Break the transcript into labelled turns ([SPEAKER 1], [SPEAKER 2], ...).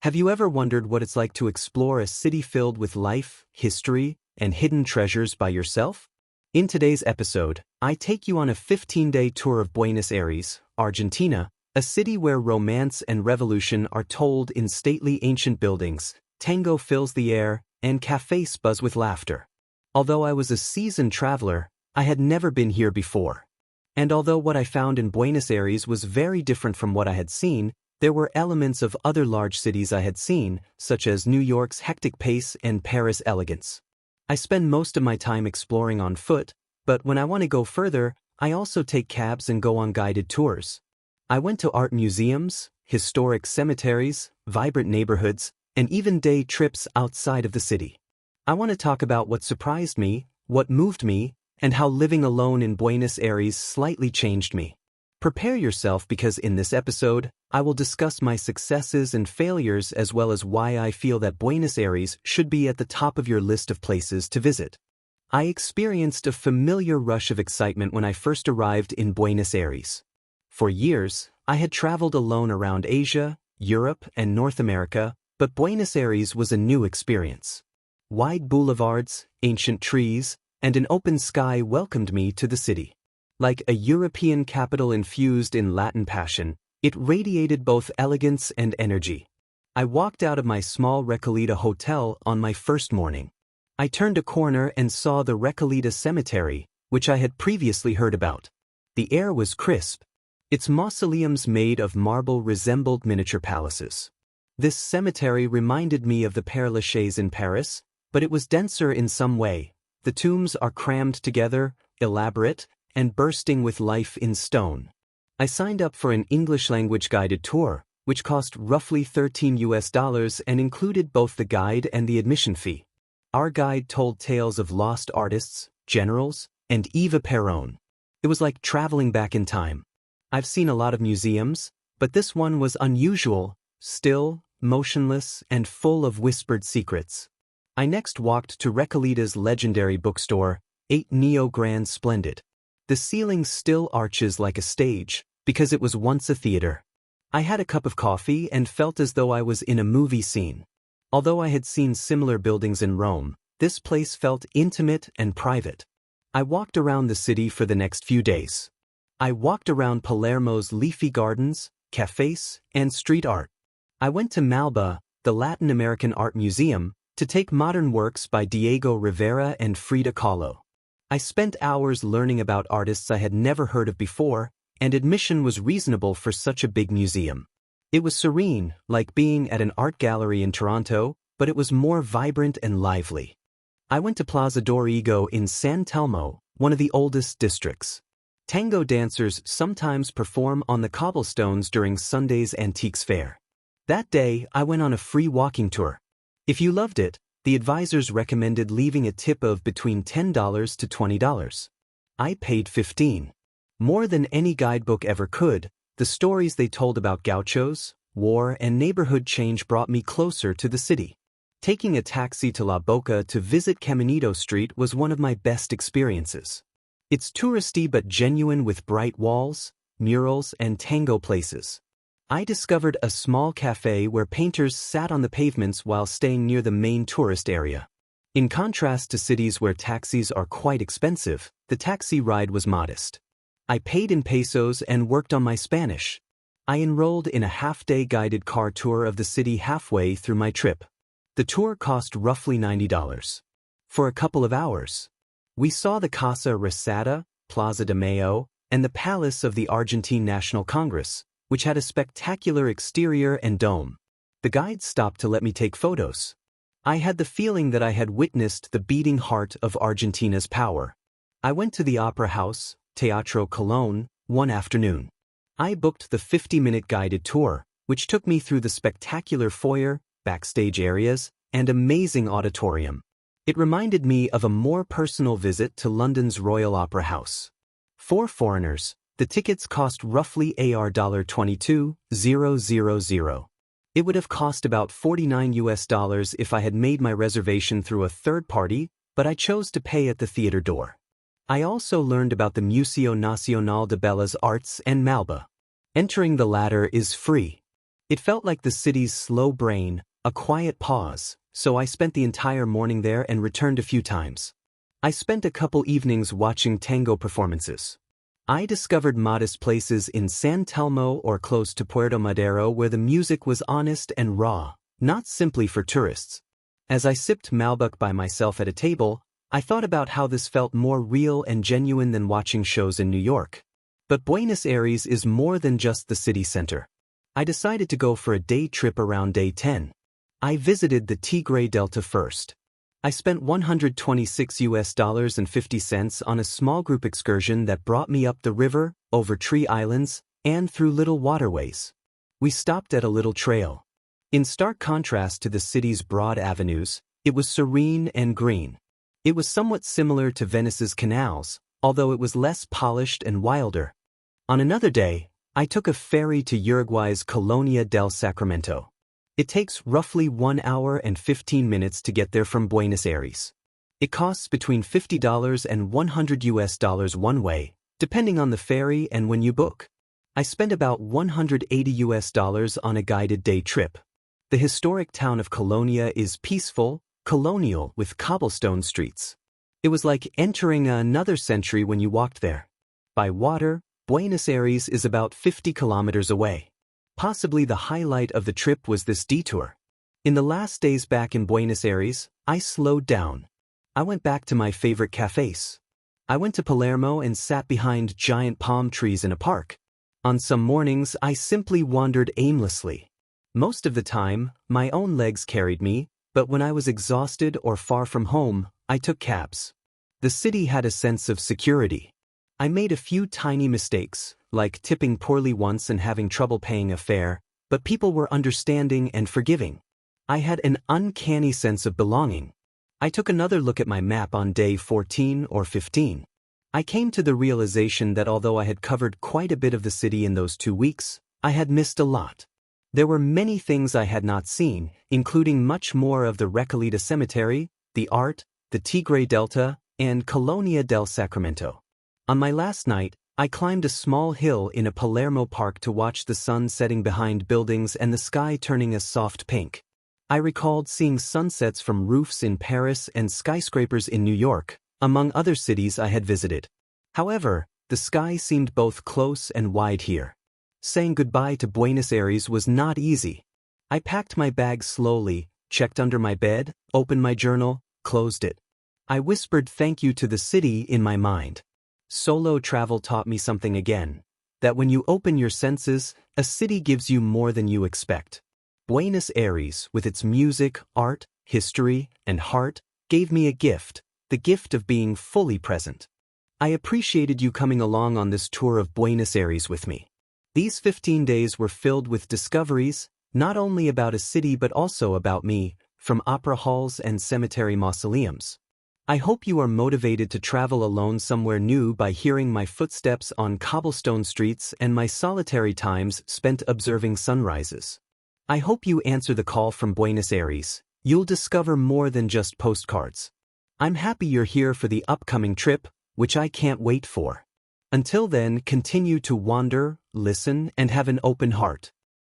[SPEAKER 1] Have you ever wondered what it's like to explore a city filled with life, history, and hidden treasures by yourself? In today's episode, I take you on a 15-day tour of Buenos Aires, Argentina, a city where romance and revolution are told in stately ancient buildings, tango fills the air, and cafés buzz with laughter. Although I was a seasoned traveler, I had never been here before. And although what I found in Buenos Aires was very different from what I had seen, there were elements of other large cities I had seen, such as New York's hectic pace and Paris' elegance. I spend most of my time exploring on foot, but when I want to go further, I also take cabs and go on guided tours. I went to art museums, historic cemeteries, vibrant neighborhoods, and even day trips outside of the city. I want to talk about what surprised me, what moved me, and how living alone in Buenos Aires slightly changed me. Prepare yourself because in this episode, I will discuss my successes and failures as well as why I feel that Buenos Aires should be at the top of your list of places to visit. I experienced a familiar rush of excitement when I first arrived in Buenos Aires. For years, I had traveled alone around Asia, Europe, and North America, but Buenos Aires was a new experience. Wide boulevards, ancient trees, and an open sky welcomed me to the city. Like a European capital infused in Latin passion, it radiated both elegance and energy. I walked out of my small Recoleta hotel on my first morning. I turned a corner and saw the Recoleta Cemetery, which I had previously heard about. The air was crisp. Its mausoleums made of marble resembled miniature palaces. This cemetery reminded me of the Père Lachaise in Paris, but it was denser in some way. The tombs are crammed together, elaborate, and bursting with life in stone. I signed up for an English-language guided tour, which cost roughly $13 and included both the guide and the admission fee. Our guide told tales of lost artists, generals, and Eva Perón. It was like traveling back in time. I've seen a lot of museums, but this one was unusual, still, motionless, and full of whispered secrets. I next walked to Recoleta's legendary bookstore, 8 Neo Grand Splendid. The ceiling still arches like a stage, because it was once a theater. I had a cup of coffee and felt as though I was in a movie scene. Although I had seen similar buildings in Rome, this place felt intimate and private. I walked around the city for the next few days. I walked around Palermo's leafy gardens, cafés, and street art. I went to Malba, the Latin American Art Museum, to take modern works by Diego Rivera and Frida Kahlo. I spent hours learning about artists I had never heard of before, and admission was reasonable for such a big museum. It was serene, like being at an art gallery in Toronto, but it was more vibrant and lively. I went to Plaza Dorrego in San Telmo, one of the oldest districts. Tango dancers sometimes perform on the cobblestones during Sunday's Antiques Fair. That day, I went on a free walking tour. If you loved it, the advisors recommended leaving a tip of between $10 to $20. I paid $15. More than any guidebook ever could, the stories they told about gauchos, war, and neighborhood change brought me closer to the city. Taking a taxi to La Boca to visit Caminito Street was one of my best experiences. It's touristy but genuine with bright walls, murals, and tango places. I discovered a small cafe where painters sat on the pavements while staying near the main tourist area. In contrast to cities where taxis are quite expensive, the taxi ride was modest. I paid in pesos and worked on my Spanish. I enrolled in a half-day guided car tour of the city halfway through my trip. The tour cost roughly $90. For a couple of hours, we saw the Casa Rosada, Plaza de Mayo, and the Palace of the Argentine National Congress, which had a spectacular exterior and dome. The guide stopped to let me take photos. I had the feeling that I had witnessed the beating heart of Argentina's power. I went to the Opera House, Teatro Colón, one afternoon. I booked the 50-minute guided tour, which took me through the spectacular foyer, backstage areas, and amazing auditorium. It reminded me of a more personal visit to London's Royal Opera House. For foreigners, the tickets cost roughly $22,000. It would have cost about $49 if I had made my reservation through a third party, but I chose to pay at the theater door. I also learned about the Museo Nacional de Bellas Artes and Malba. Entering the latter is free. It felt like the city's slow brain, a quiet pause, so I spent the entire morning there and returned a few times. I spent a couple evenings watching tango performances. I discovered modest places in San Telmo or close to Puerto Madero where the music was honest and raw, not simply for tourists. As I sipped Malbec by myself at a table, I thought about how this felt more real and genuine than watching shows in New York. But Buenos Aires is more than just the city center. I decided to go for a day trip around day 10. I visited the Tigre Delta first. I spent $126.50 on a small group excursion that brought me up the river, over tree islands, and through little waterways. We stopped at a little trail. In stark contrast to the city's broad avenues, it was serene and green. It was somewhat similar to Venice's canals, although it was less polished and wilder. On another day, I took a ferry to Uruguay's Colonia del Sacramento. It takes roughly 1 hour and 15 minutes to get there from Buenos Aires. It costs between $50 and $100 one way, depending on the ferry and when you book. I spent about $180 on a guided day trip. The historic town of Colonia is peaceful, colonial with cobblestone streets. It was like entering another century when you walked there. By water, Buenos Aires is about 50 kilometers away. Possibly the highlight of the trip was this detour. In the last days back in Buenos Aires, I slowed down. I went back to my favorite cafés. I went to Palermo and sat behind giant palm trees in a park. On some mornings, I simply wandered aimlessly. Most of the time, my own legs carried me, but when I was exhausted or far from home, I took cabs. The city had a sense of security. I made a few tiny mistakes, like tipping poorly once and having trouble paying a fare, but people were understanding and forgiving. I had an uncanny sense of belonging. I took another look at my map on day 14 or 15. I came to the realization that although I had covered quite a bit of the city in those 2 weeks, I had missed a lot. There were many things I had not seen, including much more of the Recoleta Cemetery, the art, the Tigre Delta, and Colonia del Sacramento. On my last night, I climbed a small hill in a Palermo park to watch the sun setting behind buildings and the sky turning a soft pink. I recalled seeing sunsets from roofs in Paris and skyscrapers in New York, among other cities I had visited. However, the sky seemed both close and wide here. Saying goodbye to Buenos Aires was not easy. I packed my bag slowly, checked under my bed, opened my journal, closed it. I whispered thank you to the city in my mind. Solo travel taught me something again, that when you open your senses, a city gives you more than you expect. Buenos Aires, with its music, art, history, and heart, gave me a gift, the gift of being fully present. I appreciated you coming along on this tour of Buenos Aires with me. These 15 days were filled with discoveries, not only about a city but also about me, from opera halls and cemetery mausoleums. I hope you are motivated to travel alone somewhere new by hearing my footsteps on cobblestone streets and my solitary times spent observing sunrises. I hope you answer the call from Buenos Aires. You'll discover more than just postcards. I'm happy you're here for the upcoming trip, which I can't wait for. Until then, continue to wander, listen, and have an open heart.